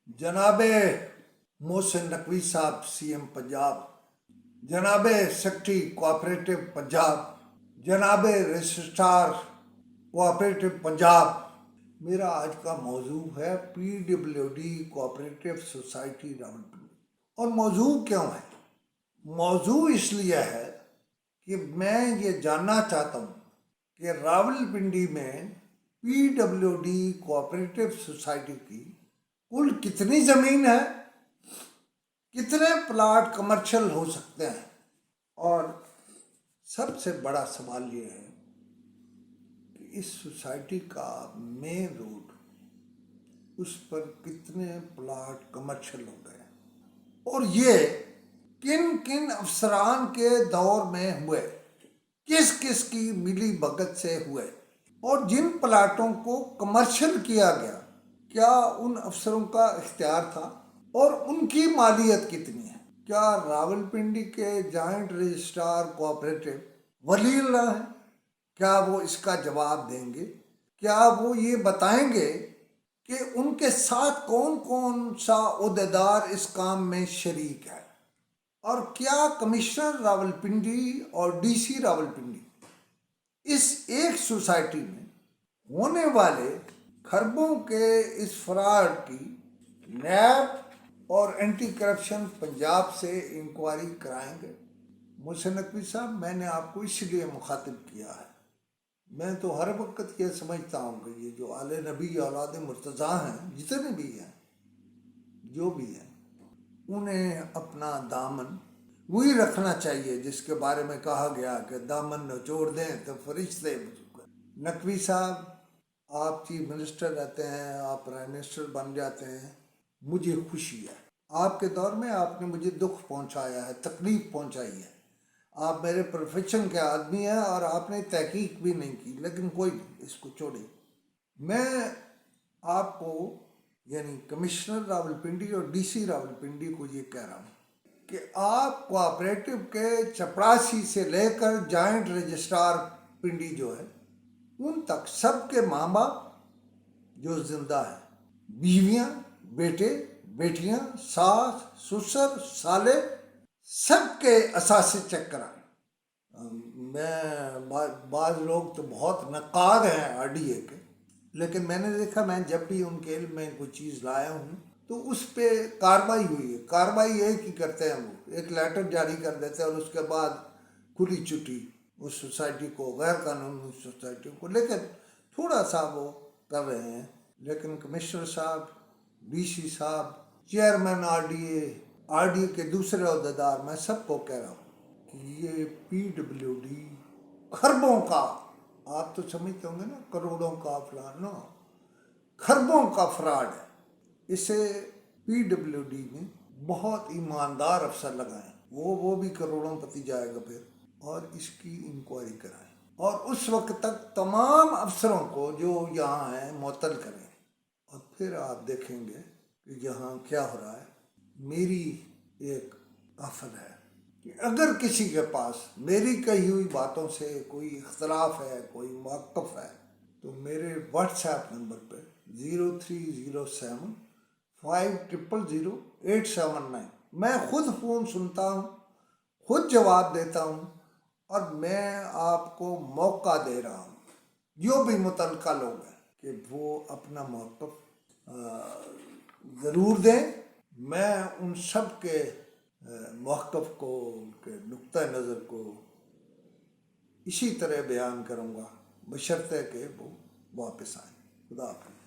जनाब मोहसिन नकवी साहब CM पंजाब, जनाब सेक्रेटरी कोऑपरेटिव पंजाब, जनाब रजिस्ट्रार कोऑपरेटिव पंजाब। मेरा आज का मौजू है PWD कोऑपरेटिव सोसाइटी रावलपिंडी। और मौजू क्यों है? मौजू इसलिए है कि मैं ये जानना चाहता हूँ कि रावलपिंडी में PWD कोऑपरेटिव सोसाइटी की कुल कितनी ज़मीन है, कितने प्लाट कमर्शियल हो सकते हैं, और सबसे बड़ा सवाल ये है कि इस सोसाइटी का मेन रोड, उस पर कितने प्लाट कमर्शियल हो गए और ये किन किन अफसरान के दौर में हुए, किस किस की मिली भगत से हुए, और जिन प्लाटों को कमर्शियल किया गया क्या उन अफसरों का इख्तियार था और उनकी मालियत कितनी है। क्या रावलपिंडी के जॉइंट रजिस्ट्रार कोऑपरेटिव वलीउल्लाह हैं? क्या वो इसका जवाब देंगे? क्या वो ये बताएंगे कि उनके साथ कौन कौन सा ओहदेदार इस काम में शरीक है, और क्या कमिश्नर रावलपिंडी और DC रावलपिंडी इस एक सोसाइटी में होने वाले खरबों के इस फ्रॉड की नैब और एंटी करप्शन पंजाब से इंक्वायरी कराएंगे। मोहसिन नकवी साहब, मैंने आपको इसलिए मुखातिब किया है। मैं तो हर वक्त ये समझता हूँ कि ये जो आले नबी औलाद मुर्तज़ा हैं, जितने भी हैं, जो भी हैं, उन्हें अपना दामन वही रखना चाहिए जिसके बारे में कहा गया कि दामन निचोड़ दें तो फरिश्ते। नकवी साहब, आप चीफ मिनिस्टर रहते हैं, आप प्राइम मिनिस्टर बन जाते हैं, मुझे खुशी है। आपके दौर में आपने मुझे दुख पहुंचाया है, तकलीफ पहुंचाई है। आप मेरे प्रोफेशन के आदमी हैं और आपने तहकीक भी नहीं की, लेकिन कोई नहीं, इसको छोड़िए। मैं आपको यानी कमिश्नर रावलपिंडी और DC रावलपिंडी को ये कह रहा हूँ कि आप कोऑपरेटिव के चपरासी से लेकर जॉइंट रजिस्ट्रार पिंडी जो है उन तक सबके माँ बाप जो जिंदा है, बीवियाँ, बेटे, बेटियाँ, सास, ससुर, साले, सबके असासे चेक कराएं। मैं बाज़ लोग तो बहुत नक़ाद हैं RDA के, लेकिन मैंने देखा, मैं जब भी उनके इल्म में कोई चीज़ लाया हूँ तो उस पर कार्रवाई हुई है। कार्रवाई एक ही करते हैं, वो एक लेटर जारी कर देते हैं और उसके बाद खुली छुट्टी उस सोसाइटी को, गैर कानूनी सोसाइटी को, लेकिन थोड़ा सा वो कर रहे हैं। लेकिन कमिश्नर साहब, DC साहब, चेयरमैन RDA के दूसरे अहदेदार, मैं सबको कह रहा हूँ कि ये PWD खरबों का, आप तो समझते होंगे ना, करोड़ों का फलान, ना, खरबों का फ्रॉड है। इसे PWD में बहुत ईमानदार अफसर लगाएं, वो भी करोड़ों पति जाएगा फिर, और इसकी इंक्वायरी कराएं और उस वक्त तक तमाम अफसरों को जो यहाँ हैं मुअत्तल करें, और फिर आप देखेंगे कि यहाँ क्या हो रहा है। मेरी एक काफल है कि अगर किसी के पास मेरी कही हुई बातों से कोई इख्तलाफ है, कोई मौक़िफ़ है, तो मेरे WhatsApp नंबर पर 0307 500 879 मैं खुद फ़ोन सुनता हूँ, खुद जवाब देता हूँ, और मैं आपको मौका दे रहा हूँ, जो भी मुतल्लिका लोग हैं, कि वो अपना मौक़िफ़ ज़रूर दें। मैं उन सब के मौक़िफ़ को, उनके नुक्ता नज़र को इसी तरह बयान करूँगा, बशर्ते कि वो वापस आएँ। खुदा हाफ़िज़।